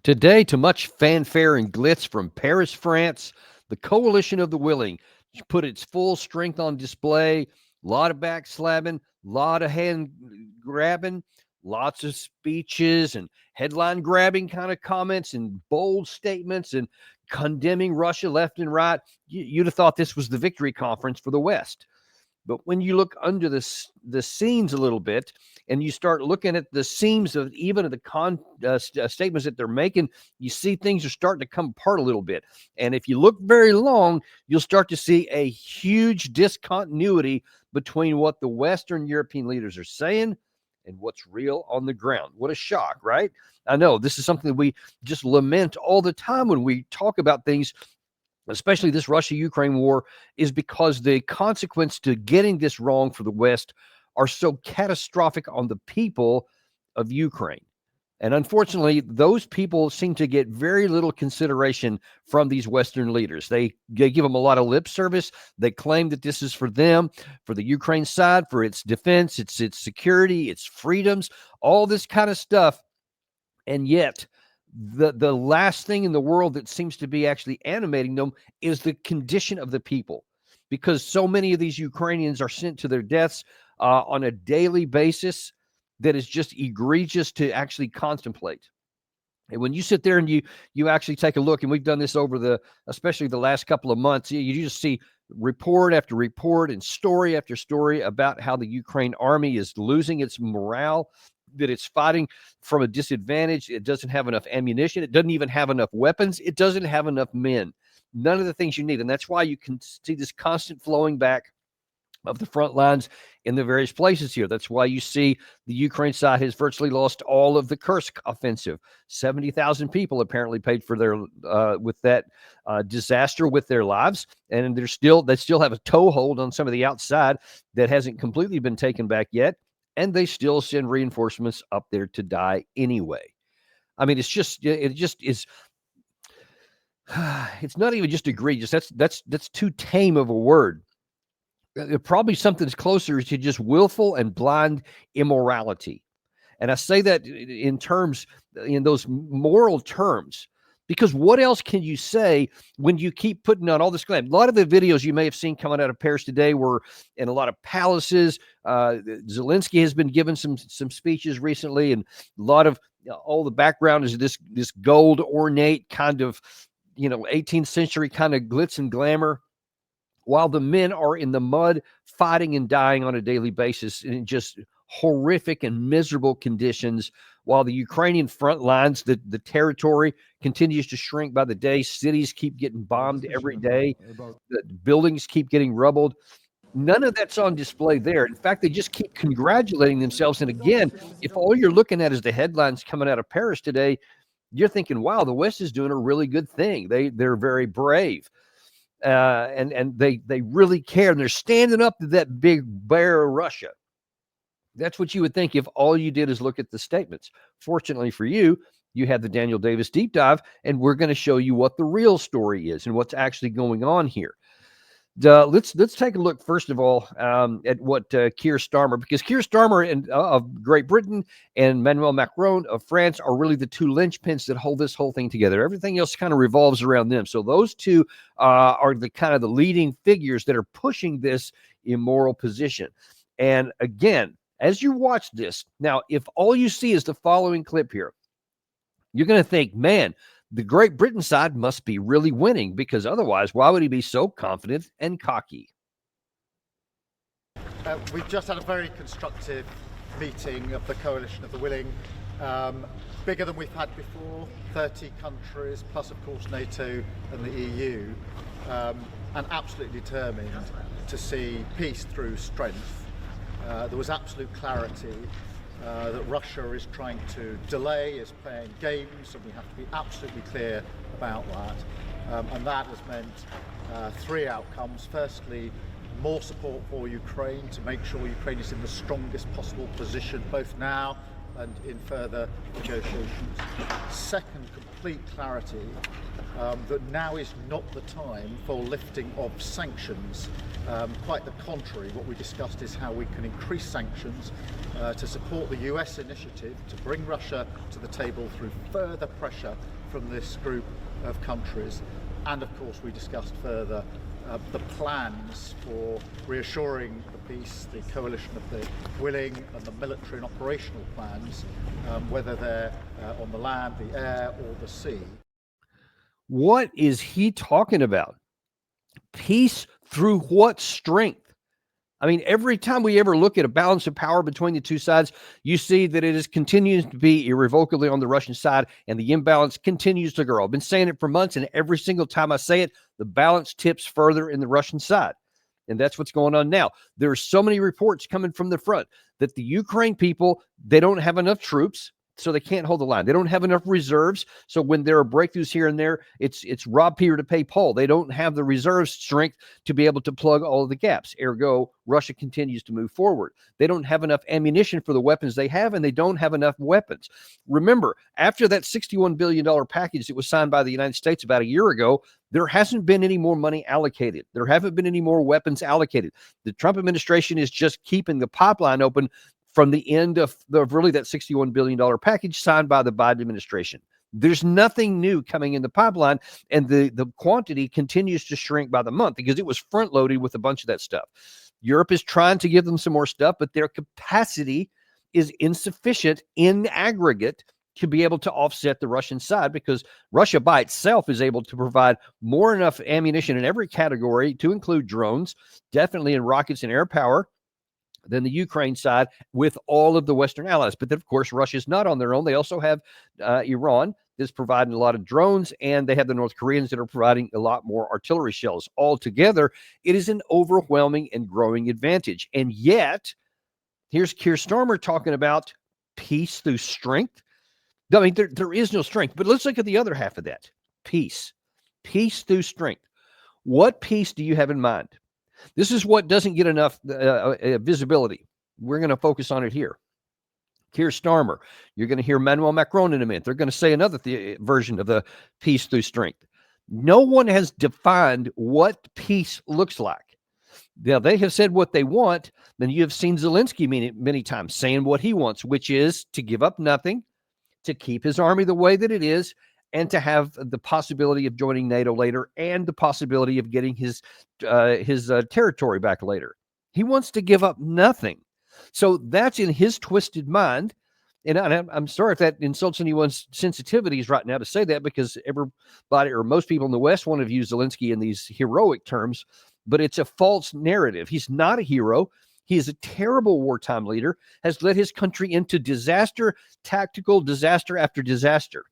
Today, to much fanfare and glitz from Paris, France, the coalition of the willing put its full strength on display. A lot of backslapping, a lot of hand grabbing, lots of speeches and headline grabbing kind of comments and bold statements and condemning Russia left and right. You'd have thought this was the victory conference for the West. But when you look under the scenes a little bit and you start looking at the seams of even of the statements that they're making, you see things are starting to come apart a little bit. And if you look very long, you'll start to see a huge discontinuity between what the Western European leaders are saying and what's real on the ground. What a shock, right? I know this is something that we just lament all the time when we talk about things, especially this Russia-Ukraine war, is because the consequence to getting this wrong for the West are so catastrophic on the people of Ukraine. And unfortunately, those people seem to get very little consideration from these Western leaders. They give them a lot of lip service. They claim that this is for them, for the Ukraine side, for its defense, its security, its freedoms, all this kind of stuff. And yet, the last thing in the world that seems to be actually animating them is the condition of the people, because so many of these Ukrainians are sent to their deaths on a daily basis that is just egregious to actually contemplate. And when you sit there and you actually take a look, and we've done this over especially the last couple of months, you just see report after report and story after story about how the Ukraine army is losing its morale, that it's fighting from a disadvantage. It doesn't have enough ammunition. It doesn't even have enough weapons. It doesn't have enough men. None of the things you need. And that's why you can see this constant flowing back of the front lines in the various places here. That's why you see the Ukraine side has virtually lost all of the Kursk offensive. 70,000 people apparently paid for their with that disaster with their lives, and they still have a toehold on some of the outside that hasn't completely been taken back yet, and they still send reinforcements up there to die anyway. I mean, it just is. It's not even just egregious. That's too tame of a word. Probably something closer to just willful and blind immorality. And I say that in those moral terms, because what else can you say when you keep putting on all this claim? A lot of the videos you may have seen coming out of Paris today were in a lot of palaces. Zelensky has been given some speeches recently, and a lot of all the background is this gold ornate kind of 18th century kind of glitz and glamour, while the men are in the mud fighting and dying on a daily basis in just horrific and miserable conditions, while the Ukrainian front lines, the territory continues to shrink by the day. Cities keep getting bombed every day. The buildings keep getting rubbled. None of that's on display there. In fact, they just keep congratulating themselves. And again, if all you're looking at is the headlines coming out of Paris today, you're thinking, wow, the West is doing a really good thing. They're very brave. And they really care, and they're standing up to that big bear of Russia. That's what you would think if all you did is look at the statements. Fortunately for you, you had the Daniel Davis deep dive, and we're going to show you what the real story is and what's actually going on here. Let's take a look first of all at what Kier Starmer, because Kier Starmer of Great Britain and Emmanuel Macron of France are really the two linchpins that hold this whole thing together. Everything else kind of revolves around them. So those two are the kind of the leading figures that are pushing this immoral position. And again, as you watch this, now if all you see is the following clip here, you're going to think, man, the Great Britain side must be really winning, because otherwise, why would he be so confident and cocky? We've just had a very constructive meeting of the Coalition of the Willing, bigger than we've had before, 30 countries, plus of course NATO and the EU, and absolutely determined to see peace through strength. There was absolute clarity that Russia is trying to delay, is playing games, and we have to be absolutely clear about that. And that has meant three outcomes. Firstly, more support for Ukraine to make sure Ukraine is in the strongest possible position, both now and in further negotiations. Second, complete clarity that now is not the time for lifting of sanctions. Quite the contrary, what we discussed is how we can increase sanctions to support the US initiative to bring Russia to the table through further pressure from this group of countries. And of course we discussed further the plans for reassuring the peace, the coalition of the willing and the military and operational plans, whether they're on the land, the air or the sea. What is he talking about? Peace through what strength? I mean, every time we ever look at a balance of power between the two sides, you see that it is continuing to be irrevocably on the Russian side, and the imbalance continues to grow. I've been saying it for months, and every single time I say it, the balance tips further in the Russian side. And that's what's going on now. There are so many reports coming from the front that the Ukraine people, they don't have enough troops, so they can't hold the line. They don't have enough reserves. So when there are breakthroughs here and there, it's rob Peter to pay Paul. They don't have the reserve strength to be able to plug all of the gaps. Ergo, Russia continues to move forward. They don't have enough ammunition for the weapons they have, and they don't have enough weapons. Remember, after that $61 billion package that was signed by the United States about a year ago, there hasn't been any more money allocated. There haven't been any more weapons allocated. The Trump administration is just keeping the pipeline open from the end of really that $61 billion package signed by the Biden administration. There's nothing new coming in the pipeline, and the quantity continues to shrink by the month because it was front loaded with a bunch of that stuff. Europe is trying to give them some more stuff, but their capacity is insufficient in aggregate to be able to offset the Russian side, because Russia by itself is able to provide more enough ammunition in every category, to include drones, definitely in rockets and air power, than the Ukraine side with all of the Western allies. But then, of course, Russia's not on their own. They also have Iran that's providing a lot of drones, and they have the North Koreans that are providing a lot more artillery shells. Altogether, it is an overwhelming and growing advantage. And yet, here's Kier Starmer talking about peace through strength. I mean, there is no strength. But let's look at the other half of that. Peace. Peace through strength. What peace do you have in mind? This is what doesn't get enough visibility. We're going to focus on it here. Kier Starmer. You're going to hear Emmanuel Macron in a minute. They're going to say another version of the peace through strength. No one has defined what peace looks like. Now, they have said what they want. Then you have seen Zelensky many times saying what he wants, which is to give up nothing, to keep his army the way that it is, and to have the possibility of joining NATO later, and the possibility of getting his territory back later. He wants to give up nothing. So that's in his twisted mind. And I'm sorry if that insults anyone's sensitivities right now to say that, because everybody or most people in the West want to view Zelensky in these heroic terms, but it's a false narrative. He's not a hero. He is a terrible wartime leader, has led his country into disaster, tactical disaster after disaster.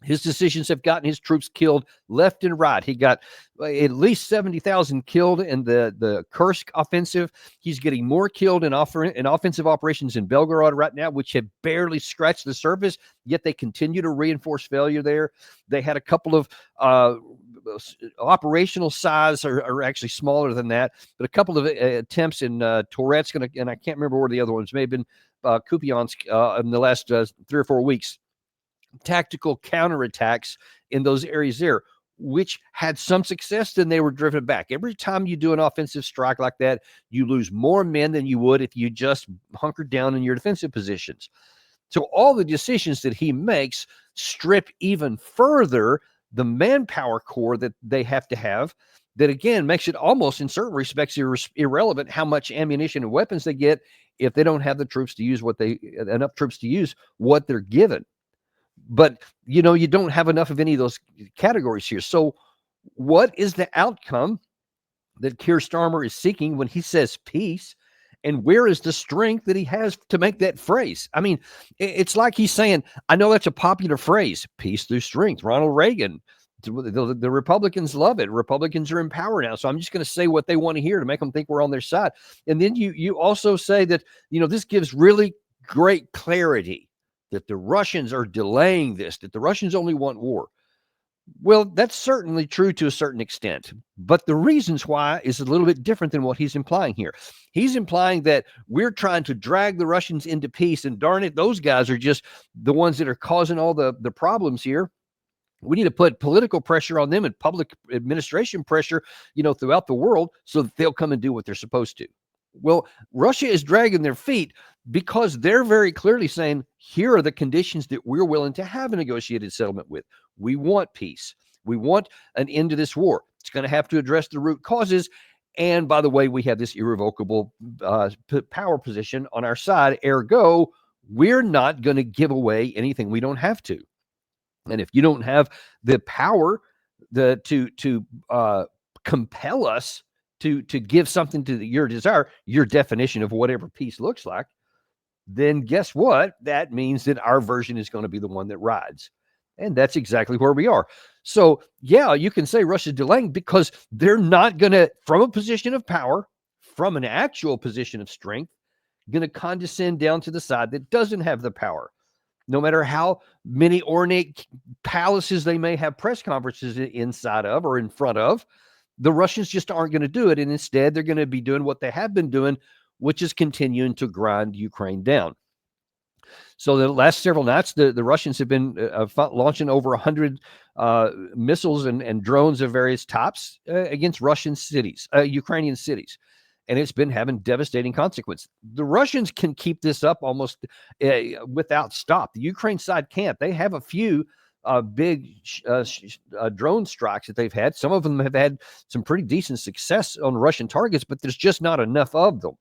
His decisions have gotten his troops killed left and right. He got at least 70,000 killed in the Kursk offensive. He's getting more killed in offensive operations in Belgorod right now, which have barely scratched the surface, yet they continue to reinforce failure there. They had a couple of operational size, or actually smaller than that, but a couple of attempts in Touretsk, and I can't remember where the other ones may have been, Kupiansk, in the last 3 or 4 weeks. Tactical counterattacks in those areas there, which had some success, then they were driven back. Every time you do an offensive strike like that, you lose more men than you would if you just hunkered down in your defensive positions. So all the decisions that he makes strip even further the manpower core that they have to have. That again makes it almost, in certain respects, irrelevant how much ammunition and weapons they get if they don't have the troops to use enough troops to use what they're given. But, you don't have enough of any of those categories here. So what is the outcome that Kier Starmer is seeking when he says peace? And where is the strength that he has to make that phrase? I mean, it's like he's saying, I know that's a popular phrase, peace through strength. Ronald Reagan, the Republicans love it. Republicans are in power now. So I'm just going to say what they want to hear to make them think we're on their side. And then you also say that, this gives really great clarity that the Russians are delaying this, that the Russians only want war. Well, that's certainly true to a certain extent, but the reasons why is a little bit different than what he's implying here. He's implying that we're trying to drag the Russians into peace, and darn it, those guys are just the ones that are causing all the problems here. We need to put political pressure on them and public administration pressure, throughout the world so that they'll come and do what they're supposed to. Well, Russia is dragging their feet because they're very clearly saying, here are the conditions that we're willing to have a negotiated settlement with. We want peace. We want an end to this war. It's going to have to address the root causes. And by the way, we have this irrevocable power position on our side. Ergo, we're not going to give away anything we don't have to. And if you don't have the power to compel us to give something to your desire, your definition of whatever peace looks like, then guess what? That means that our version is going to be the one that rides. And that's exactly where we are. So, yeah, you can say Russia's delaying because they're not going to, from a position of power, from an actual position of strength, going to condescend down to the side that doesn't have the power. No matter how many ornate palaces they may have press conferences inside of or in front of, the Russians just aren't going to do it. And instead, they're going to be doing what they have been doing, which is continuing to grind Ukraine down. So the last several nights, the Russians have been launching over 100 missiles and drones of various types against Russian cities, Ukrainian cities. And it's been having devastating consequences. The Russians can keep this up almost without stop. The Ukraine side can't. They have a few big drone strikes that they've had. Some of them have had some pretty decent success on Russian targets, but there's just not enough of them.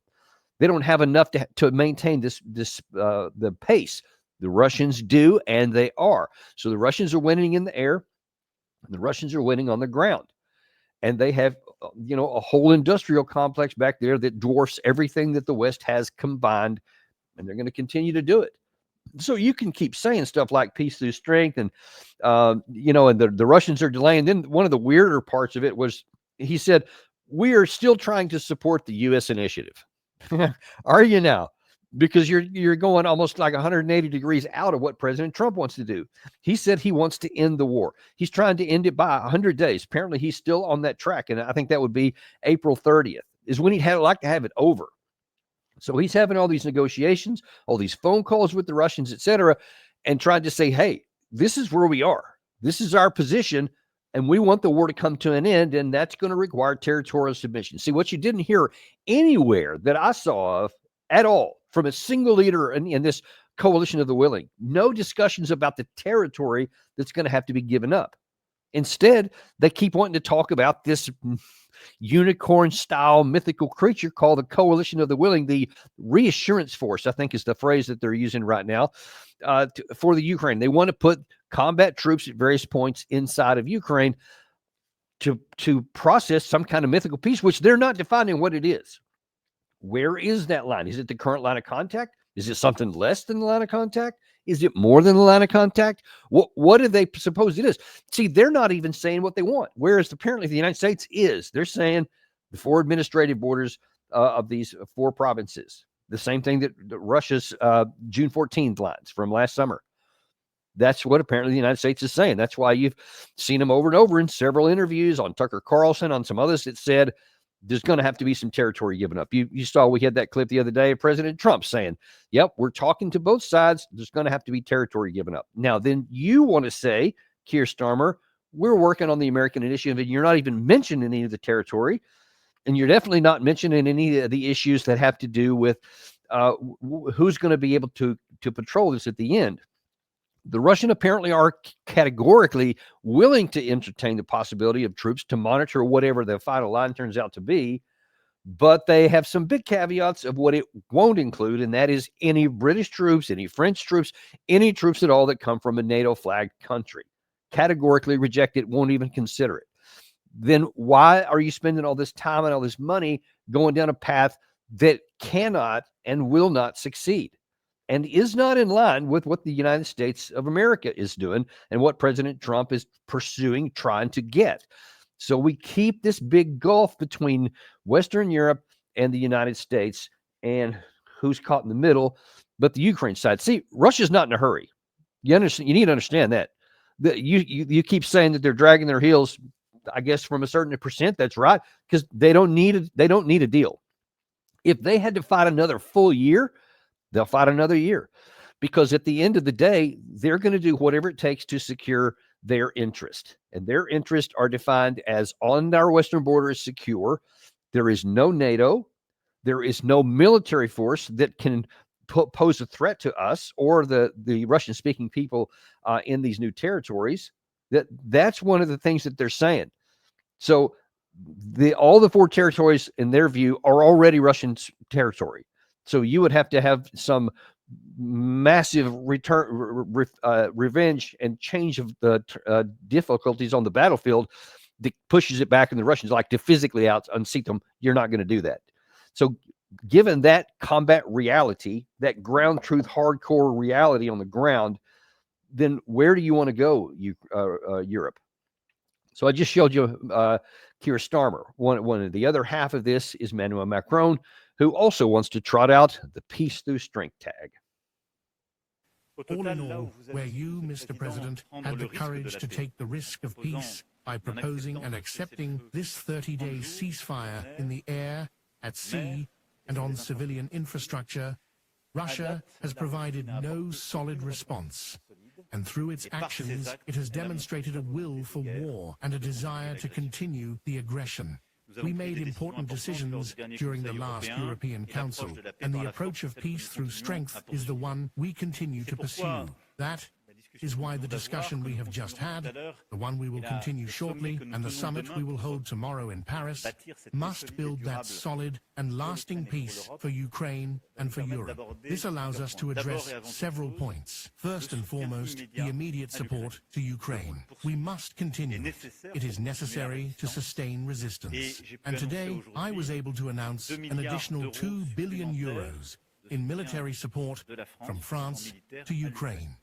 They don't have enough to maintain the pace. The Russians do, and they are. So the Russians are winning in the air. The Russians are winning on the ground. And they have, a whole industrial complex back there that dwarfs everything that the West has combined, and they're going to continue to do it. So you can keep saying stuff like peace through strength, and and the Russians are delaying. Then one of the weirder parts of it was he said, we are still trying to support the U.S. initiative. Are you now? Because you're going almost like 180 degrees out of what President Trump wants to do. He said he wants to end the war. He's trying to end it by 100 days. Apparently, he's still on that track, and I think that would be April 30th is when he'd like to have it over. So he's having all these negotiations, all these phone calls with the Russians, etc., and trying to say, hey, this is where we are. This is our position, and we want the war to come to an end, and that's going to require territorial submission. See, what you didn't hear anywhere that I saw of at all from a single leader in this coalition of the willing, no discussions about the territory that's going to have to be given up. Instead, they keep wanting to talk about this unicorn-style mythical creature called the coalition of the willing, the reassurance force, I think is the phrase that they're using right now for the Ukraine. They want to put combat troops at various points inside of Ukraine to process some kind of mythical peace, which they're not defining what it is. Where is that line? Is it the current line of contact? Is it something less than the line of contact? Is it more than the line of contact? What do they suppose it is? See, they're not even saying what they want, whereas apparently the United States is. They're saying the 4 administrative borders of these 4 provinces, the same thing that Russia's June 14th lines from last summer. That's what apparently the United States is saying. That's why you've seen them over and over in several interviews on Tucker Carlson, on some others that said, there's going to have to be some territory given up. You saw we had that clip the other day of President Trump saying, yep, we're talking to both sides. There's going to have to be territory given up. Now, then you want to say, Kier Starmer, we're working on the American initiative, and you're not even mentioning any of the territory, and you're definitely not mentioning any of the issues that have to do with who's going to be able to patrol this at the end. The Russians apparently are categorically willing to entertain the possibility of troops to monitor whatever the final line turns out to be, but they have some big caveats of what it won't include, and that is any British troops, any French troops, any troops at all that come from a NATO flagged country. Categorically reject it, won't even consider it. Then why are you spending all this time and all this money going down a path that cannot and will not succeed? And is not in line with what the United States of America is doing and what President Trump is pursuing, trying to get. So we keep this big gulf between Western Europe and the United States, and who's caught in the middle, but the Ukraine side. See, Russia's not in a hurry. You need to understand that. You keep saying that they're dragging their heels. I guess from a certain percent, that's right, because they don't need a deal. If they had to fight another full year, they'll fight another year, because at the end of the day, they're going to do whatever it takes to secure their interest, and their interests are defined as on our western border is secure. There is no NATO. There is no military force that can pose a threat to us or the Russian-speaking people in these new territories. That's one of the things that they're saying. So all the 4 territories, in their view, are already Russian territory. So you would have to have some massive revenge and change of the difficulties on the battlefield that pushes it back, and the Russians like to physically unseat them. You're not going to do that. So given that combat reality, that ground truth, hardcore reality on the ground, then where do you want to go, Europe? So I just showed you Kier Starmer. One of the other half of this is Emmanuel Macron, who also wants to trot out the peace through strength tag. All in all, where you, Mr. President, had the courage to take the risk of peace by proposing and accepting this 30-day ceasefire in the air, at sea, and on civilian infrastructure, Russia has provided no solid response. And through its actions, it has demonstrated a will for war and a desire to continue the aggression. We made important decisions during the last European Council, and the approach of peace through strength is the one we continue to pursue. That is why the discussion we have just had, the one we will continue shortly, and the summit we will hold tomorrow in Paris, must build that solid and lasting peace for Ukraine and for Europe. This allows us to address several points. First and foremost, the immediate support to Ukraine. We must continue. It is necessary to sustain resistance. And today, I was able to announce an additional 2 billion euros in military support from France to Ukraine.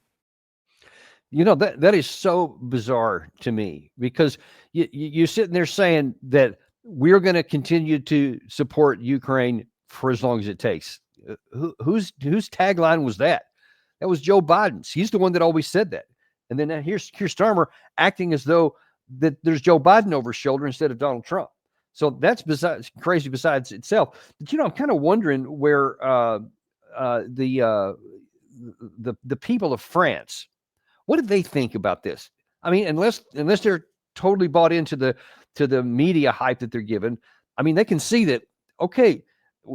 You know, that is so bizarre to me, because you're sitting there saying that we're going to continue to support Ukraine for as long as it takes. Whose tagline was that? That was Joe Biden's. He's the one that always said that. And then here's Kier Starmer acting as though that there's Joe Biden over his shoulder instead of Donald Trump. So that's crazy besides itself. But, you know, I'm kind of wondering where the people of France, what do they think about this? I mean, unless they're totally bought into the media hype that they're given, I mean, they can see that, okay,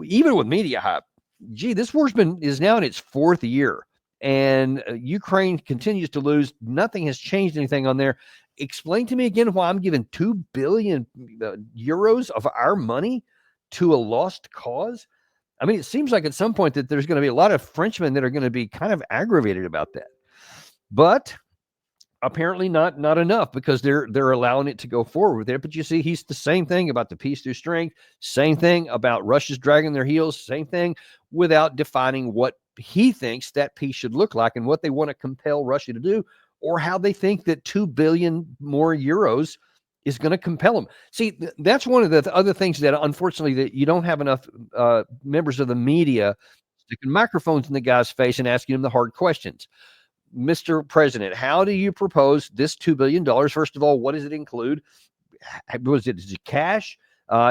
even with media hype, gee, this war's is now in its 4th year, and Ukraine continues to lose. Nothing has changed anything on there. Explain to me again why I'm giving 2 billion euros of our money to a lost cause. I mean, it seems like at some point that there's going to be a lot of Frenchmen that are going to be kind of aggravated about that. But apparently not enough, because they're allowing it to go forward with it. But you see, he's the same thing about the peace through strength, same thing about Russia's dragging their heels, same thing, without defining what he thinks that peace should look like and what they want to compel Russia to do, or how they think that 2 billion more euros is going to compel them. See, that's one of the other things that, unfortunately, that you don't have enough members of the media sticking microphones in the guy's face and asking him the hard questions. Mr. President, how do you propose this $2 billion? First of all, what does it include? Is it cash?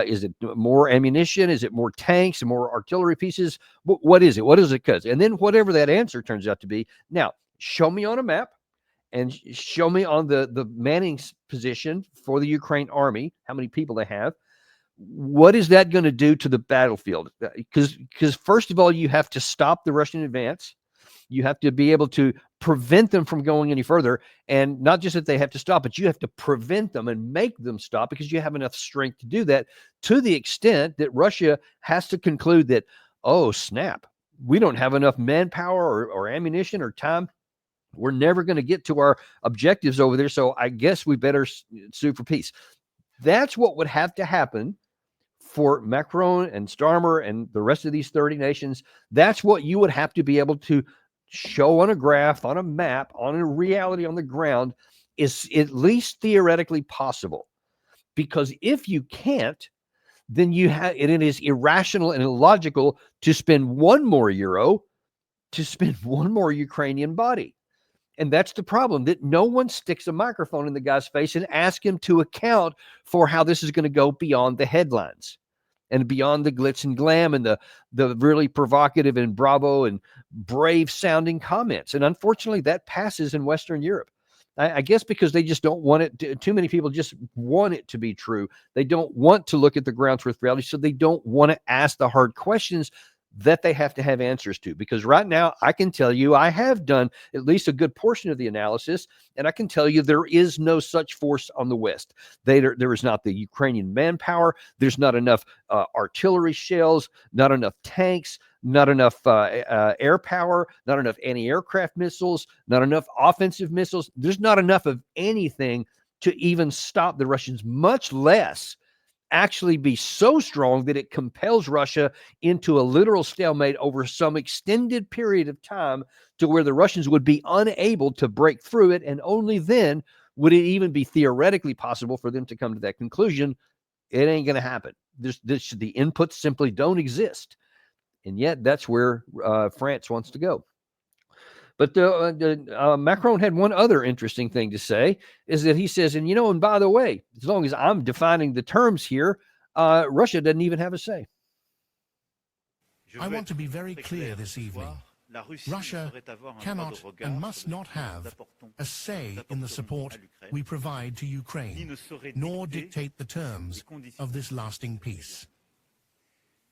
Is it more ammunition? Is it more tanks and more artillery pieces? What is it? What is it? And then whatever that answer turns out to be, now show me on a map and show me on the manning position for the Ukraine army, how many people they have. What is that going to do to the battlefield? Because first of all, you have to stop the Russian advance. You have to be able to prevent them from going any further. And not just that they have to stop, but you have to prevent them and make them stop, because you have enough strength to do that, to the extent that Russia has to conclude that, oh, snap, we don't have enough manpower or ammunition or time. We're never going to get to our objectives over there. So I guess we better sue for peace. That's what would have to happen for Macron and Starmer and the rest of these 30 nations. That's what you would have to be able to show on a graph, on a map, on a reality on the ground, is at least theoretically possible. Because if you can't, then it is irrational and illogical to spend 1 more euro to spend 1 more Ukrainian body. And that's the problem, that no one sticks a microphone in the guy's face and asks him to account for how this is going to go beyond the headlines and beyond the glitz and glam and the really provocative and bravo and brave sounding comments. And unfortunately, that passes in Western Europe. I guess because they just don't want it. Too many people just want it to be true. They don't want to look at the ground truth reality, so they don't want to ask the hard questions that they have to have answers to. Because right now, I can tell you, I have done at least a good portion of the analysis, and I can tell you there is no such force on the West. There is not the Ukrainian manpower. There's not enough artillery shells, not enough tanks, not enough air power, not enough anti-aircraft missiles, not enough offensive missiles. There's not enough of anything to even stop the Russians, much less actually be so strong that it compels Russia into a literal stalemate over some extended period of time to where the Russians would be unable to break through it. And only then would it even be theoretically possible for them to come to that conclusion. It ain't going to happen. The inputs simply don't exist. And yet that's where France wants to go. But Macron had one other interesting thing to say, is that he says, and by the way, as long as I'm defining the terms here, Russia doesn't even have a say. I want to be very clear this evening. Russia cannot and must not have a say in the support we provide to Ukraine, nor dictate the terms of this lasting peace.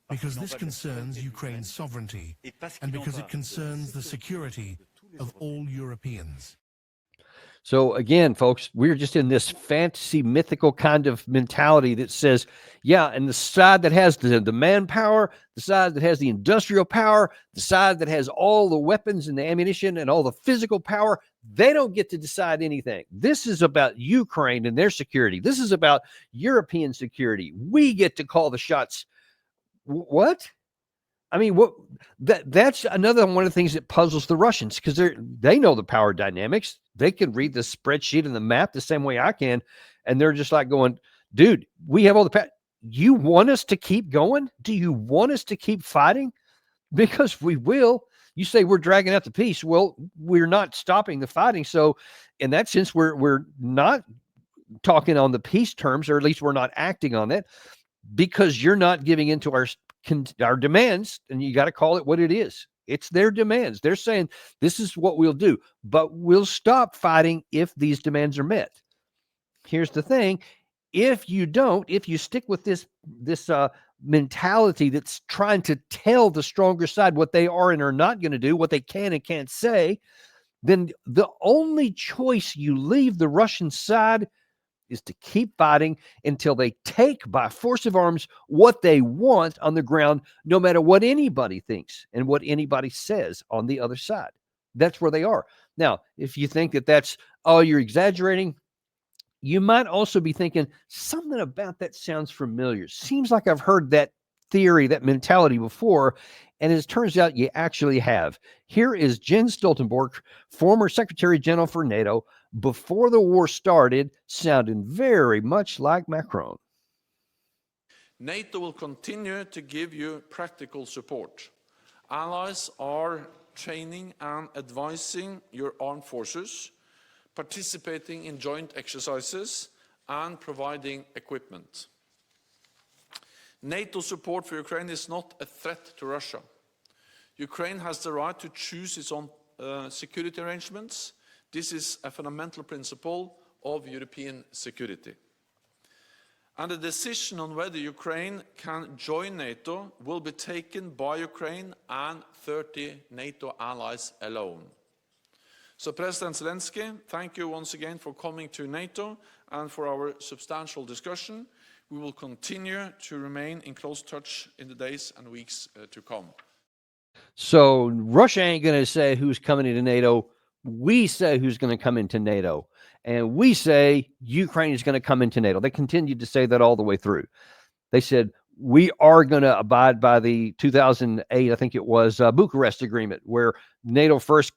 Because this concerns Ukraine's sovereignty, and because it concerns the security of all Europeans. So again, folks, we're just in this fantasy, mythical kind of mentality that says, yeah, and the side that has the manpower, the side that has the industrial power, the side that has all the weapons and the ammunition and all the physical power, they don't get to decide anything. This is about Ukraine and their security. This is about European security. We get to call the shots. What? I mean, that's another one of the things that puzzles the Russians, because they know the power dynamics. They can read the spreadsheet and the map the same way I can, and they're just like going, dude, we have all the power. You want us to keep going? Do you want us to keep fighting? Because we will. You say we're dragging out the peace. Well, we're not stopping the fighting. So in that sense, we're not talking on the peace terms, or at least we're not acting on that, because you're not giving into our demands, and you got to call it what it is. It's their demands. They're saying this is what we'll do, but we'll stop fighting if these demands are met. Here's the thing. If you stick with this mentality that's trying to tell the stronger side what they are and are not going to do, what they can and can't say, then the only choice you leave the Russian side is to keep fighting until they take by force of arms what they want on the ground, no matter what anybody thinks and what anybody says on the other side. That's where they are. Now, if you think that that's, oh, you're exaggerating, you might also be thinking something about that sounds familiar. Seems like I've heard that theory, that mentality before. And as it turns out, you actually have. Here is Jens Stoltenberg, former Secretary General for NATO, before the war started, sounding very much like Macron. NATO will continue to give you practical support. Allies are training and advising your armed forces, participating in joint exercises, and providing equipment. NATO support for Ukraine is not a threat to Russia. Ukraine has the right to choose its own security arrangements. This is a fundamental principle of European security. And the decision on whether Ukraine can join NATO will be taken by Ukraine and 30 NATO allies alone. So President Zelensky, thank you once again for coming to NATO and for our substantial discussion. We will continue to remain in close touch in the days and weeks to come. So Russia ain't going to say who's coming into NATO. We say who's going to come into NATO. And we say Ukraine is going to come into NATO. They continued to say that all the way through. They said, we are going to abide by the 2008, I think it was, Bucharest Agreement, where NATO first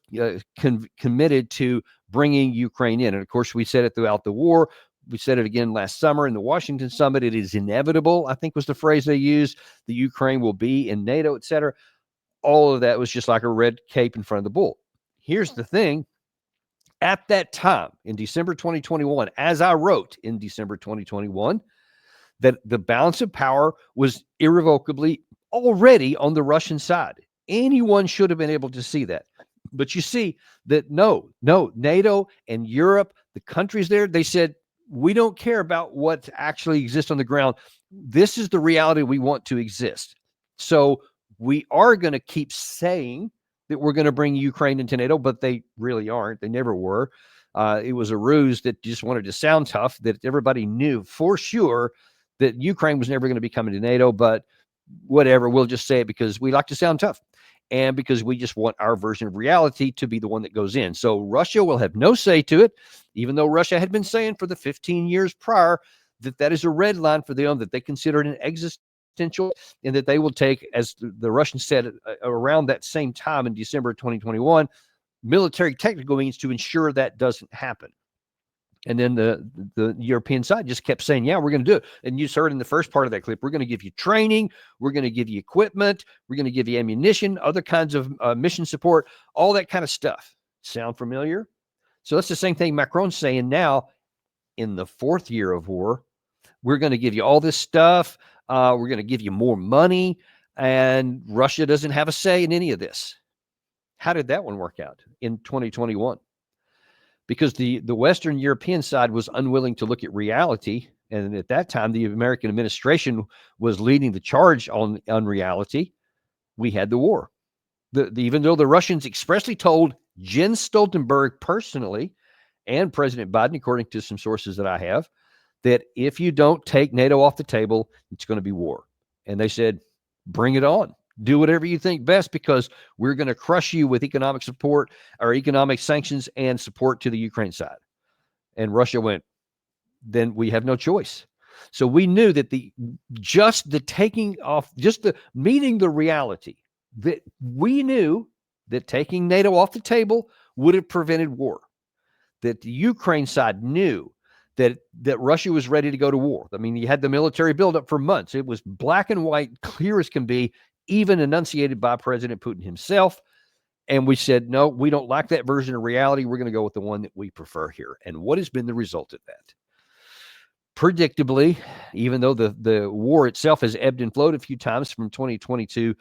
committed to bringing Ukraine in. And of course, we said it throughout the war. We said it again last summer in the Washington summit. It is inevitable, I think was the phrase they used. The Ukraine will be in NATO, et cetera. All of that was just like a red cape in front of the bull. Here's the thing. at that time in December 2021, as I wrote in December 2021, that the balance of power was irrevocably already on the Russian side. Anyone should have been able to see that. But you see that no, NATO and Europe, the countries there, they said, we don't care about what actually exists on the ground. This is the reality we want to exist. So we are going to keep saying that we're going to bring Ukraine into NATO, but they really aren't. They never were. It was a ruse that just wanted to sound tough, that everybody knew for sure that Ukraine was never going to be coming to NATO, but whatever, we'll just say it because we like to sound tough and because we just want our version of reality to be the one that goes in. So Russia will have no say to it, even though Russia had been saying for the 15 years prior that that is a red line for them, that they consider it an existential, and that they will take, as the Russians said around that same time in December 2021, military technical means to ensure that doesn't happen. And then the European side just kept saying, yeah, we're going to do it. And you heard in the first part of that clip, we're going to give you training, we're going to give you equipment, we're going to give you ammunition, other kinds of mission support, all that kind of stuff. Sound familiar? So that's the same thing Macron's saying now in the fourth year of war. We're going to give you all this stuff. We're going to give you more money. And Russia doesn't have a say in any of this. How did that one work out in 2021? Because the Western European side was unwilling to look at reality. And at that time, the American administration was leading the charge on reality. We had the war. Even though the Russians expressly told Jens Stoltenberg personally and President Biden, according to some sources that I have, that if you don't take NATO off the table, it's going to be war. And they said, bring it on. Do whatever you think best, because we're going to crush you with economic support or economic sanctions and support to the Ukraine side. And Russia went, then we have no choice. So we knew that just the meeting the reality, that we knew that taking NATO off the table would have prevented war. That the Ukraine side knew that Russia was ready to go to war. I mean, you had the military buildup for months. It was black and white, clear as can be, even enunciated by President Putin himself. And we said, no, we don't like that version of reality. We're going to go with the one that we prefer here. And what has been the result of that? Predictably, even though the war itself has ebbed and flowed a few times from 2022,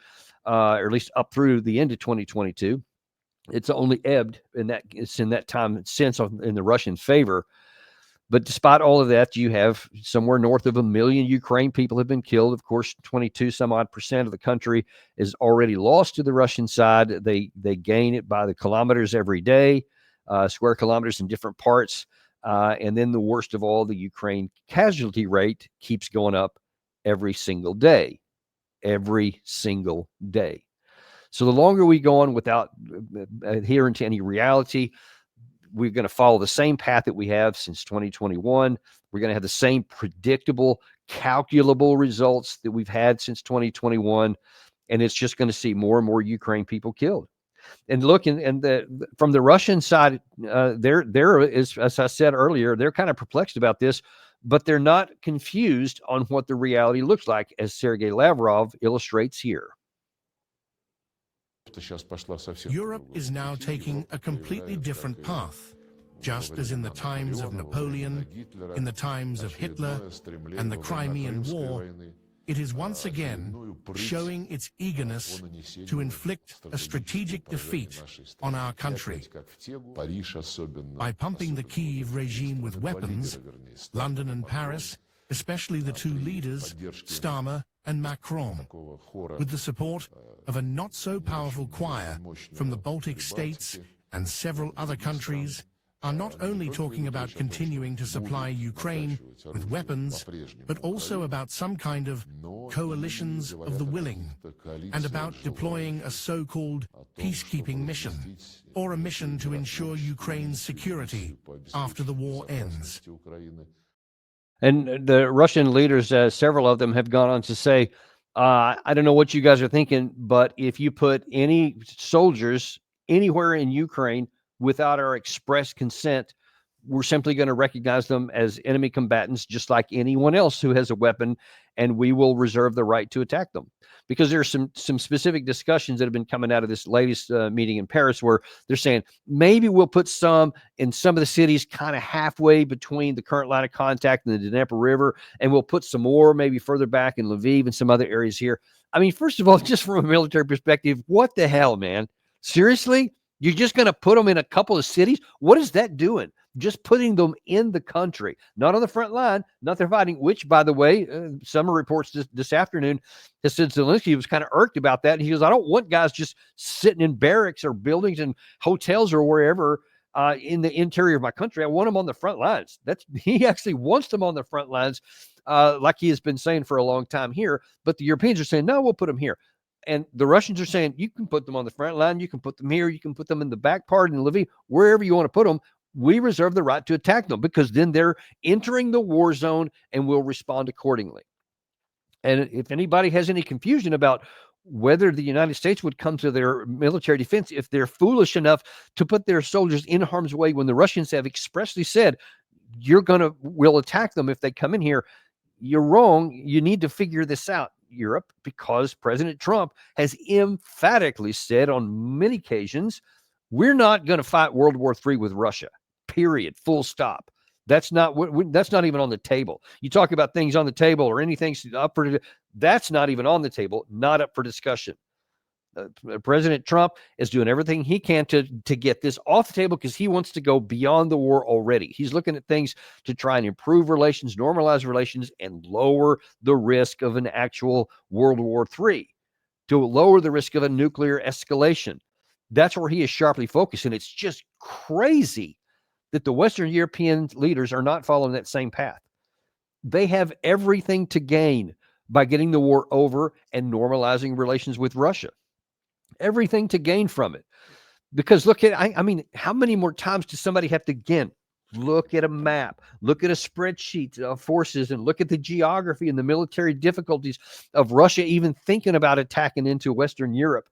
or at least up through the end of 2022, it's only ebbed in that time since in the Russian favor. But despite all of that, you have somewhere north of 1 million Ukraine people have been killed. Of course, 22 some odd % of the country is already lost to the Russian side. They gain it by the kilometers every day, square kilometers in different parts. And then the worst of all, the Ukraine casualty rate keeps going up every single day. Every single day. So the longer we go on without adhering to any reality, we're going to follow the same path that we have since 2021. We're going to have the same predictable, calculable results that we've had since 2021. And it's just going to see more and more Ukraine people killed. And look, from the Russian side, there is, as I said earlier, they're kind of perplexed about this, but they're not confused on what the reality looks like, as Sergei Lavrov illustrates here. Europe is now taking a completely different path, just as in the times of Napoleon, in the times of Hitler, and the Crimean War. It is once again showing its eagerness to inflict a strategic defeat on our country. By pumping the Kyiv regime with weapons, London and Paris, especially the two leaders, Starmer and Macron, with the support of a not-so-powerful choir from the Baltic states and several other countries, are not only talking about continuing to supply Ukraine with weapons, but also about some kind of coalitions of the willing, and about deploying a so-called peacekeeping mission, or a mission to ensure Ukraine's security after the war ends. And the Russian leaders, several of them have gone on to say, I don't know what you guys are thinking, but if you put any soldiers anywhere in Ukraine without our express consent, we're simply going to recognize them as enemy combatants, just like anyone else who has a weapon, and we will reserve the right to attack them. Because there's some specific discussions that have been coming out of this latest meeting in Paris where they're saying maybe we'll put some in some of the cities kind of halfway between the current line of contact and the Dnieper River, and we'll put some more maybe further back in Lviv and some other areas here. I mean, first of all, just from a military perspective, what the hell, man? Seriously? You're just going to put them in a couple of cities? What is that doing? Just putting them in the country, not on the front line, not they're fighting, which, by the way, some reports this afternoon has said Zelensky was kind of irked about that. And he goes, I don't want guys just sitting in barracks or buildings and hotels or wherever in the interior of my country. I want them on the front lines. He actually wants them on the front lines, like he has been saying for a long time here. But the Europeans are saying, no, we'll put them here. And the Russians are saying, you can put them on the front line. You can put them here. You can put them in the back part in Lviv, wherever you want to put them. We reserve the right to attack them because then they're entering the war zone and we'll respond accordingly. And if anybody has any confusion about whether the United States would come to their military defense, if they're foolish enough to put their soldiers in harm's way when the Russians have expressly said, we'll attack them if they come in here, you're wrong. You need to figure this out, Europe, because President Trump has emphatically said on many occasions, we're not going to fight World War III with Russia, period, full stop. That's not even on the table. You talk about things on the table or anything up for, that's not even on the table, not up for discussion. President Trump is doing everything he can to get this off the table because he wants to go beyond the war already. He's looking at things to try and improve relations, normalize relations, and lower the risk of an actual World War III, to lower the risk of a nuclear escalation. That's where he is sharply focused, and it's just crazy that the Western European leaders are not following that same path. They have everything to gain by getting the war over and normalizing relations with Russia. Everything to gain from it. Because look at, I mean, how many more times does somebody have to again look at a map, look at a spreadsheet of forces, and look at the geography and the military difficulties of Russia even thinking about attacking into Western Europe?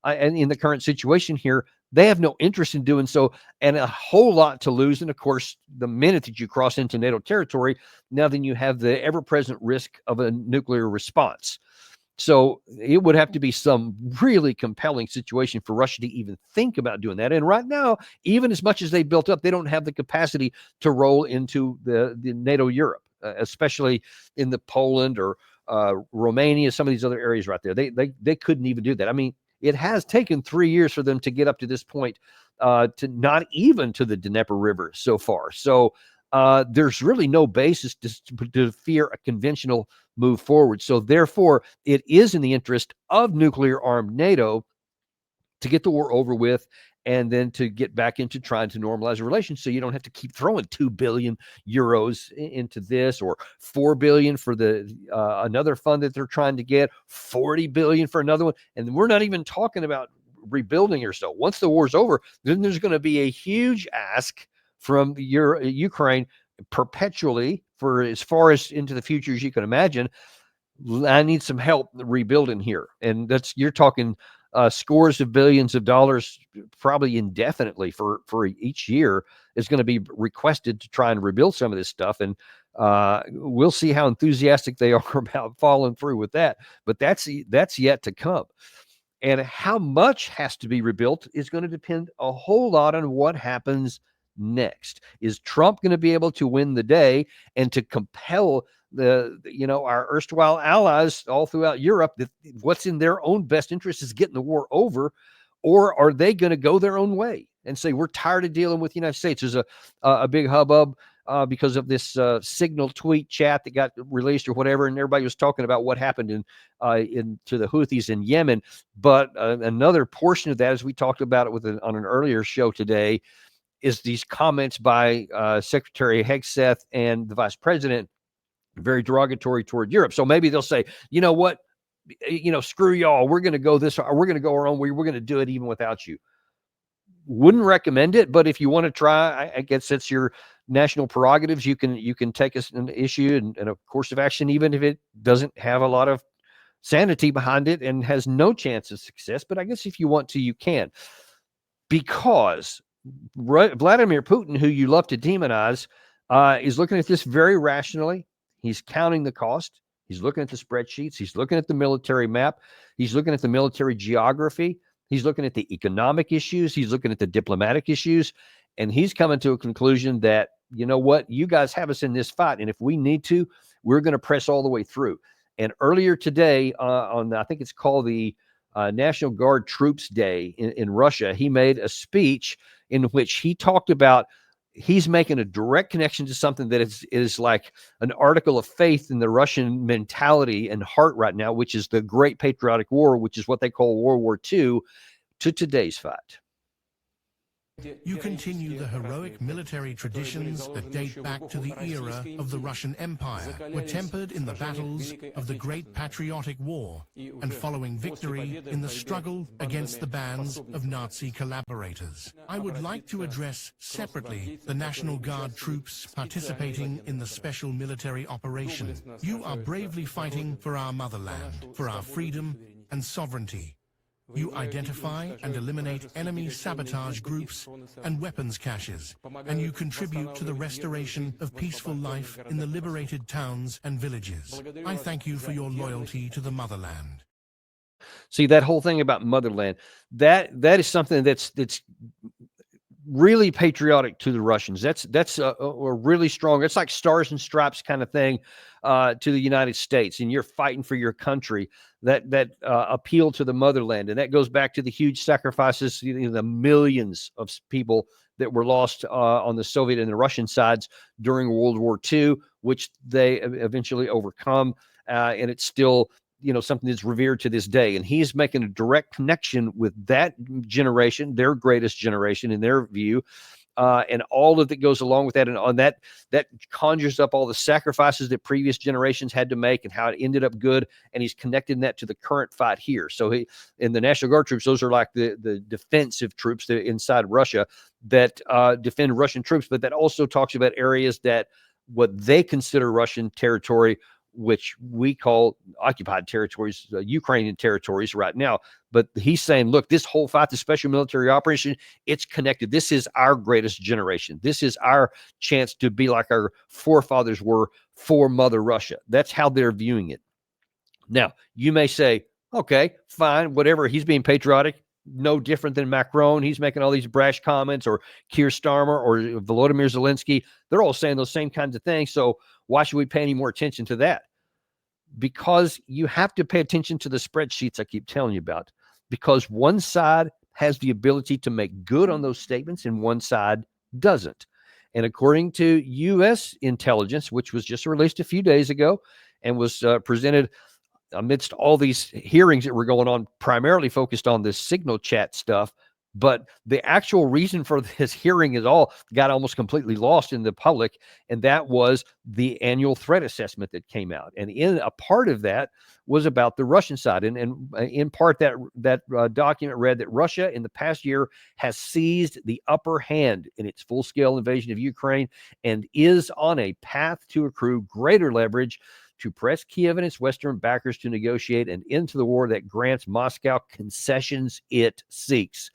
And in the current situation here, they have no interest in doing so and a whole lot to lose. And of course, the minute that you cross into NATO territory, now then you have the ever-present risk of a nuclear response. So it would have to be some really compelling situation for Russia to even think about doing that. And right now, even as much as they built up, they don't have the capacity to roll into the NATO Europe, especially in the Poland or Romania, some of these other areas right there. They couldn't even do that. I mean, it has taken 3 years for them to get up to this point, to not even to the Dnieper River so far. So there's really no basis to fear a conventional move forward. So therefore, it is in the interest of nuclear-armed NATO to get the war over with and then to get back into trying to normalize relations so you don't have to keep throwing 2 billion euros into this, or 4 billion for the another fund that they're trying to get, 40 billion for another one. And we're not even talking about rebuilding or so. Once the war's over, then there's going to be a huge ask from Ukraine perpetually for as far as into the future as you can imagine. I need some help rebuilding here. And you're talking scores of billions of dollars, probably indefinitely for each year, is going to be requested to try and rebuild some of this stuff. And we'll see how enthusiastic they are about following through with that. But that's yet to come. And how much has to be rebuilt is going to depend a whole lot on what happens next. Is Trump going to be able to win the day and to compel our erstwhile allies all throughout Europe that what's in their own best interest is getting the war over? Or are they going to go their own way and say, we're tired of dealing with the United States? There's a big hubbub because of this Signal tweet chat that got released or whatever, and everybody was talking about what happened to the Houthis in Yemen. But another portion of that, as we talked about it on an earlier show today, is these comments by Secretary Hegseth and the Vice President, very derogatory toward Europe. So maybe they'll say, you know what, screw y'all. We're going to go this, or we're going to go our own way. We're going to do it even without you. Wouldn't recommend it, but if you want to try, I guess it's your national prerogatives. You can take an issue and a course of action, even if it doesn't have a lot of sanity behind it and has no chance of success. But I guess if you want to, you can, because Vladimir Putin, who you love to demonize, is looking at this very rationally. He's counting the cost. He's looking at the spreadsheets. He's looking at the military map. He's looking at the military geography. He's looking at the economic issues. He's looking at the diplomatic issues. And he's coming to a conclusion that, you know what, you guys have us in this fight. And if we need to, we're going to press all the way through. And earlier today, I think it's called the National Guard Troops Day in Russia, he made a speech in which he talked about he's making a direct connection to something that is like an article of faith in the Russian mentality and heart right now, which is the Great Patriotic War, which is what they call World War II, to today's fight. You continue the heroic military traditions that date back to the era of the Russian Empire, were tempered in the battles of the Great Patriotic War, and following victory in the struggle against the bands of Nazi collaborators. I would like to address separately the National Guard troops participating in the special military operation. You are bravely fighting for our motherland, for our freedom and sovereignty. You identify and eliminate enemy sabotage groups and weapons caches, and you contribute to the restoration of peaceful life in the liberated towns and villages. I thank you for your loyalty to the motherland. See, that whole thing about motherland, that is something that's really patriotic to the Russians. That's a really strong, it's like stars and stripes kind of thing to the United States, and you're fighting for your country, that appeal to the motherland. And that goes back to the huge sacrifices, the millions of people that were lost on the Soviet and the Russian sides during World War II, which they eventually overcome. And it's still, something that's revered to this day. And he's making a direct connection with that generation, their greatest generation in their view, and all of that goes along with that. And on that conjures up all the sacrifices that previous generations had to make and how it ended up good. And he's connecting that to the current fight here. So in the National Guard troops, those are like the defensive troops that inside Russia that defend Russian troops, but that also talks about areas that what they consider Russian territory, which we call occupied territories, Ukrainian territories right now. But he's saying, look, this whole fight, the special military operation, it's connected. This is our greatest generation. This is our chance to be like our forefathers were for Mother Russia. That's how they're viewing it. Now, you may say, okay, fine, whatever. He's being patriotic. No different than Macron. He's making all these brash comments, or Kier Starmer or Volodymyr Zelensky. They're all saying those same kinds of things. So why should we pay any more attention to that? Because you have to pay attention to the spreadsheets I keep telling you about, because one side has the ability to make good on those statements and one side doesn't. And according to U.S. intelligence, which was just released a few days ago and was presented amidst all these hearings that were going on, primarily focused on this signal chat stuff. But the actual reason for this hearing is all got almost completely lost in the public. And that was the annual threat assessment that came out. And in a part of that was about the Russian side. And in part that document read that Russia in the past year has seized the upper hand in its full-scale invasion of Ukraine and is on a path to accrue greater leverage to press Kiev and its Western backers to negotiate an end to the war that grants Moscow concessions it seeks.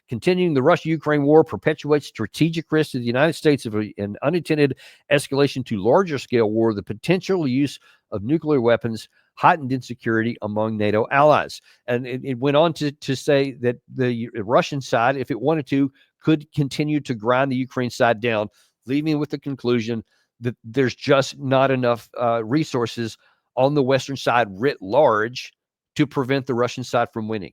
Continuing the Russia-Ukraine war perpetuates strategic risk to the United States of an unintended escalation to larger scale war, the potential use of nuclear weapons, heightened insecurity among NATO allies. And it went on to say that the Russian side, if it wanted to, could continue to grind the Ukraine side down, leaving with the conclusion that there's just not enough resources on the Western side writ large to prevent the Russian side from winning.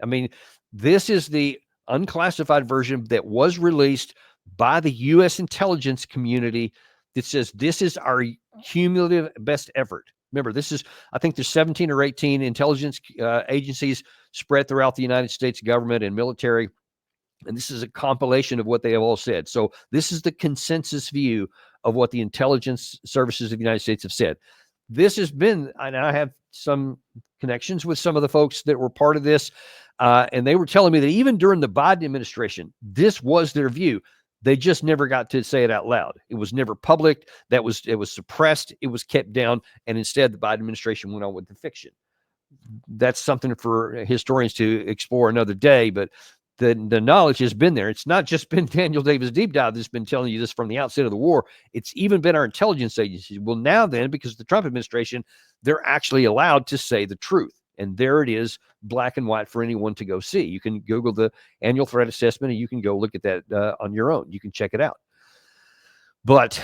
I mean, this is the unclassified version that was released by the U.S. intelligence community that says this is our cumulative best effort. Remember, I think there's 17 or 18 intelligence agencies spread throughout the United States government and military. And this is a compilation of what they have all said. So this is the consensus view of what the intelligence services of the United States have said. This has been, and I have some connections with some of the folks that were part of this, and they were telling me that even during the Biden administration, this was their view. They just never got to say it out loud. It was never public. It was suppressed. It was kept down. And instead, the Biden administration went on with the fiction. That's something for historians to explore another day. But the knowledge has been there. It's not just been Daniel Davis Deep Dive that's been telling you this from the outset of the war. It's even been our intelligence agencies. Well, now then, because of the Trump administration, they're actually allowed to say the truth. And there it is, black and white for anyone to go see. You can Google the annual threat assessment, and you can go look at that on your own. You can check it out. But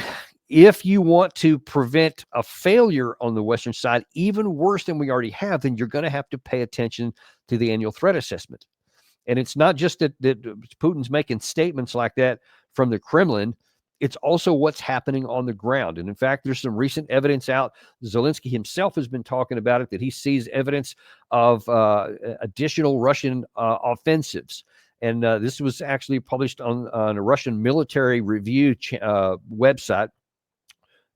if you want to prevent a failure on the Western side, even worse than we already have, then you're going to have to pay attention to the annual threat assessment. And it's not just that Putin's making statements like that from the Kremlin. It's also what's happening on the ground. And in fact, there's some recent evidence out. Zelensky himself has been talking about it, that he sees evidence of additional Russian offensives. And this was actually published on a Russian military review website.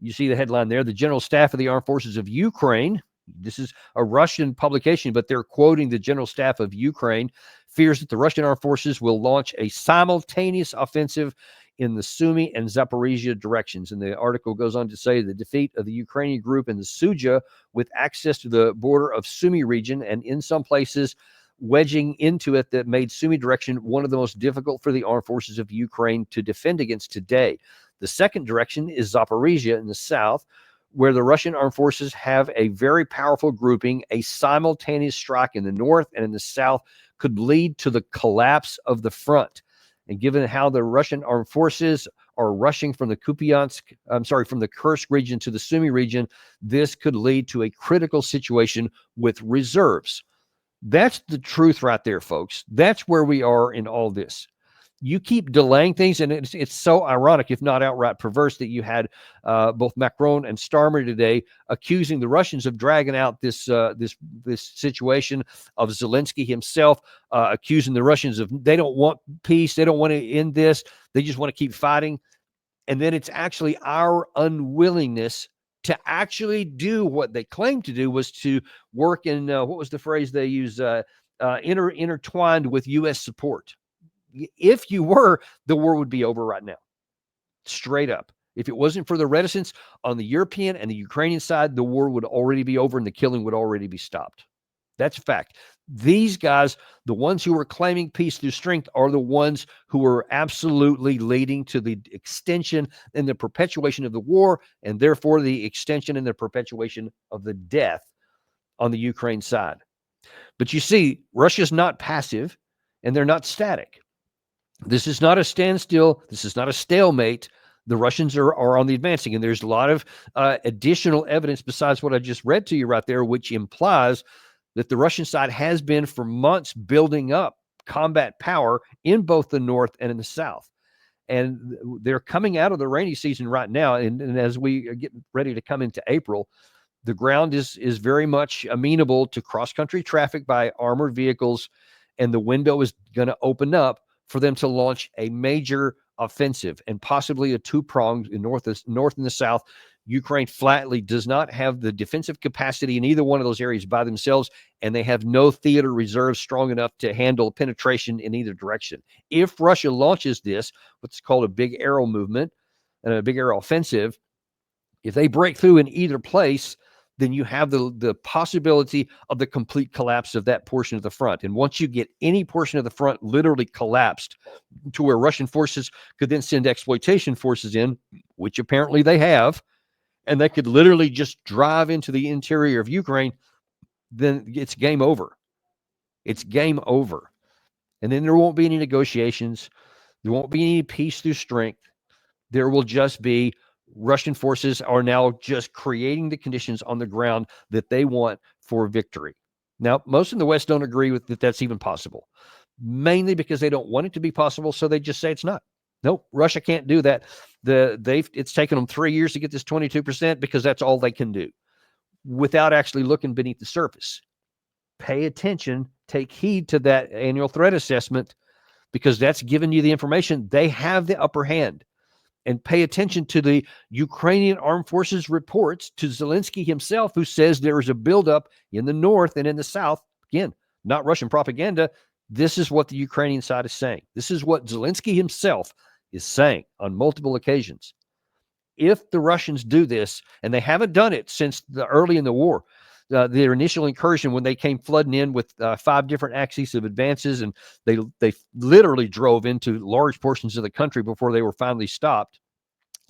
You see the headline there, the General Staff of the Armed Forces of Ukraine. This is a Russian publication, but they're quoting the General Staff of Ukraine, fears that the Russian armed forces will launch a simultaneous offensive in the Sumy and Zaporizhia directions. And the article goes on to say the defeat of the Ukrainian group in the Suja with access to the border of Sumy region, and in some places wedging into it, that made Sumy direction one of the most difficult for the armed forces of Ukraine to defend against today. The second direction is Zaporizhia in the south, where the Russian armed forces have a very powerful grouping. A simultaneous strike in the north and in the south could lead to the collapse of the front. And given how the Russian armed forces are rushing from the from the Kursk region to the Sumy region, this could lead to a critical situation with reserves. That's the truth right there, folks. That's where we are in all this. You keep delaying things, and it's so ironic, if not outright perverse, that you had both Macron and Starmer today accusing the Russians of dragging out this situation, of Zelensky himself accusing the Russians of they don't want peace, they don't want to end this, they just want to keep fighting. And then it's actually our unwillingness to actually do what they claim to do, was to work in, what was the phrase they use, intertwined with U.S. support. If you were, the war would be over right now. Straight up. If it wasn't for the reticence on the European and the Ukrainian side, the war would already be over and the killing would already be stopped. That's a fact. These guys, the ones who are claiming peace through strength, are the ones who are absolutely leading to the extension and the perpetuation of the war, and therefore the extension and the perpetuation of the death on the Ukraine side. But you see, Russia's not passive and they're not static. This is not a standstill. This is not a stalemate. The Russians are on the advancing, and there's a lot of additional evidence besides what I just read to you right there, which implies that the Russian side has been for months building up combat power in both the north and in the south. And they're coming out of the rainy season right now, and as we get ready to come into April, the ground is very much amenable to cross-country traffic by armored vehicles, and the window is going to open up for them to launch a major offensive, and possibly a two-pronged in north and the south. Ukraine flatly does not have the defensive capacity in either one of those areas by themselves, and they have no theater reserves strong enough to handle penetration in either direction. If Russia launches this, what's called a big arrow movement and a big arrow offensive, if they break through in either place, then you have the possibility of the complete collapse of that portion of the front. And once you get any portion of the front literally collapsed to where Russian forces could then send exploitation forces in, which apparently they have, and they could literally just drive into the interior of Ukraine, then it's game over. It's game over. And then there won't be any negotiations. There won't be any peace through strength. There will just be Russian forces are now just creating the conditions on the ground that they want for victory. Now, most in the West don't agree with that that's even possible, mainly because they don't want it to be possible, so they just say it's not. Nope, Russia can't do that. It's taken them 3 years to get this 22% because that's all they can do, without actually looking beneath the surface. Pay attention, take heed to that annual threat assessment, because that's giving you the information. They have the upper hand. And pay attention to the Ukrainian Armed Forces reports to Zelensky himself, who says there is a buildup in the north and in the south. Again, not Russian propaganda. This is what the Ukrainian side is saying. This is what Zelensky himself is saying on multiple occasions. If the Russians do this, and they haven't done it since early in the war, their initial incursion, when they came flooding in with 5 different axes of advances, and they literally drove into large portions of the country before they were finally stopped.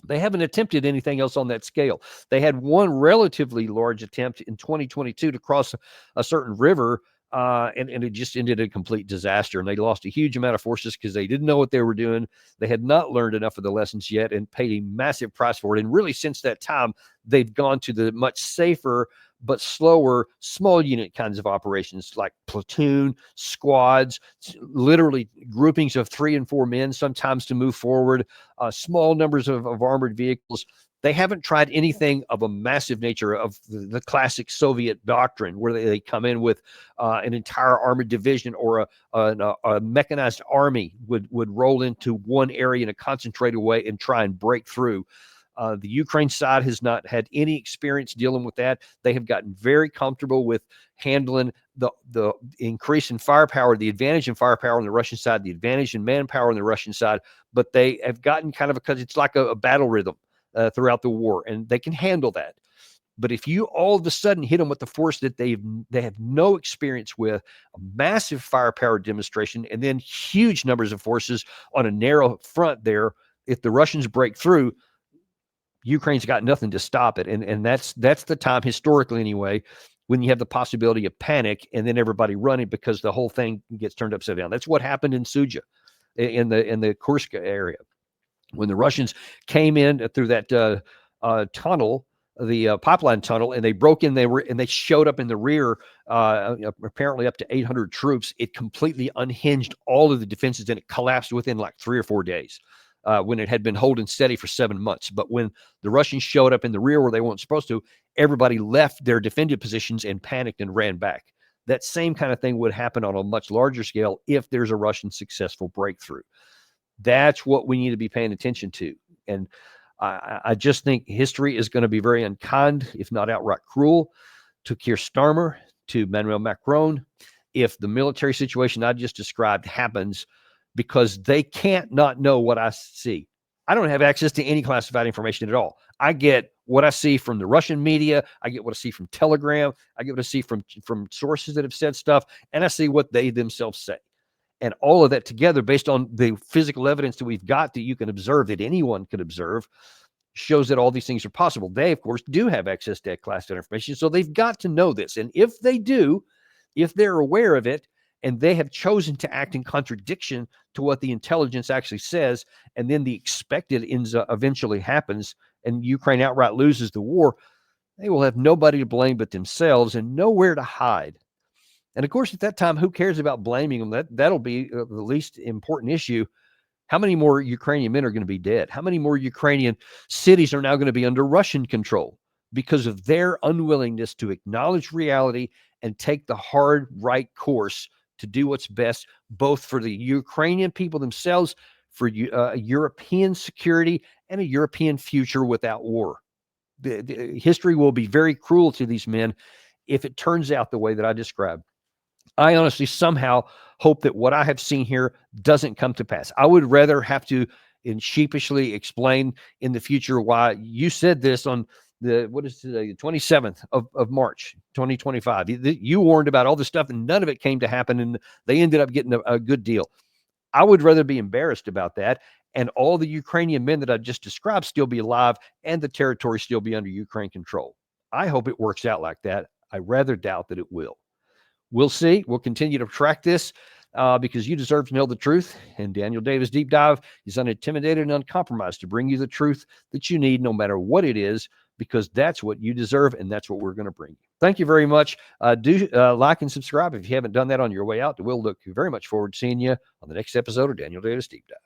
They haven't attempted anything else on that scale. They had one relatively large attempt in 2022 to cross a certain river, and it just ended in a complete disaster. And they lost a huge amount of forces because they didn't know what they were doing. They had not learned enough of the lessons yet and paid a massive price for it. And really, since that time, they've gone to the much safer but slower small unit kinds of operations, like platoon, squads, literally groupings of 3 and 4 men, sometimes to move forward, small numbers of armored vehicles. They haven't tried anything of a massive nature of the classic Soviet doctrine, where they come in with an entire armored division or a mechanized army would roll into one area in a concentrated way and try and break through. The Ukraine side has not had any experience dealing with that. They have gotten very comfortable with handling the increase in firepower, the advantage in firepower on the Russian side, the advantage in manpower on the Russian side, but they have gotten kind of because it's like a battle rhythm throughout the war, and they can handle that. But if you all of a sudden hit them with the force that they have no experience with, a massive firepower demonstration, and then huge numbers of forces on a narrow front there, if the Russians break through, Ukraine's got nothing to stop it. And that's the time, historically anyway, when you have the possibility of panic and then everybody running because the whole thing gets turned upside down. That's what happened in Suja, in the Kursk area. When the Russians came in through that tunnel, the pipeline tunnel, and they broke in, they showed up in the rear, apparently up to 800 troops. It completely unhinged all of the defenses, and it collapsed within like 3 or 4 days. When it had been holding steady for 7 months. But when the Russians showed up in the rear where they weren't supposed to, everybody left their defended positions and panicked and ran back. That same kind of thing would happen on a much larger scale if there's a Russian successful breakthrough. That's what we need to be paying attention to. And I just think history is going to be very unkind, if not outright cruel, to Kier Starmer, to Emmanuel Macron, if the military situation I just described happens, because they can't not know what I see. I don't have access to any classified information at all. I get what I see from the Russian media. I get what I see from Telegram. I get what I see from sources that have said stuff, and I see what they themselves say. And all of that together, based on the physical evidence that we've got that you can observe, that anyone could observe, shows that all these things are possible. They, of course, do have access to classified information, so they've got to know this. And if they do, if they're aware of it, and they have chosen to act in contradiction to what the intelligence actually says, and then the expected eventually happens, and Ukraine outright loses the war, they will have nobody to blame but themselves and nowhere to hide. And of course, at that time, who cares about blaming them? That'll be the least important issue. How many more Ukrainian men are going to be dead? How many more Ukrainian cities are now going to be under Russian control because of their unwillingness to acknowledge reality and take the hard right course to do what's best, both for the Ukrainian people themselves, for European security, and a European future without war? The history will be very cruel to these men if it turns out the way that I described. I honestly somehow hope that what I have seen here doesn't come to pass. I would rather have to sheepishly explain in the future why you said this on the 27th of March, 2025. You warned about all this stuff and none of it came to happen, and they ended up getting a good deal. I would rather be embarrassed about that and all the Ukrainian men that I just described still be alive and the territory still be under Ukraine control. I hope it works out like that. I rather doubt that it will. We'll see. We'll continue to track this because you deserve to know the truth. And Daniel Davis Deep Dive is unintimidated and uncompromised to bring you the truth that you need, no matter what it is, because that's what you deserve, and that's what we're going to bring you. Thank you very much. Do like and subscribe if you haven't done that on your way out. We'll look very much forward to seeing you on the next episode of Daniel Davis Deep Dive.